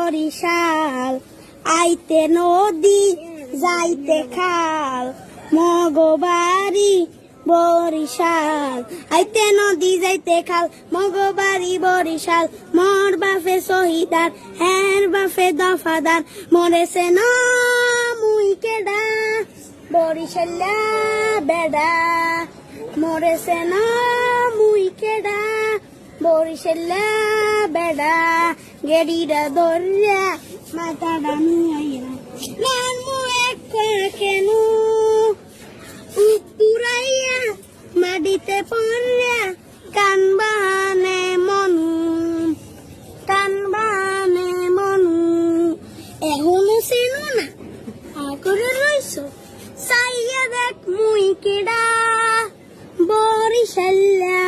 বরিশাল আইতে নদী যাইতে খাল মগবাড়ি বরিশাল আইতে নদী যাইতে খাল মগবাড়ি বরিশাল মোর বাপে শহীদার হের বাপে দফাদার মরেছে না মুই কেডা বরিশাল্লা বেডা মরেছে না মুই কেডা বরিশাল্লা বেডা গেড়িরা ধরিয়া মাথাটা নুয়াইয়া নান মুয়ে কেন উপুরাইয়া মাটিতে পড়িয়া কান বাহানে মনু এখনো চেনো না আগরে রইছো চাইয়া দেখ মুই কেডা বরিশাল্লা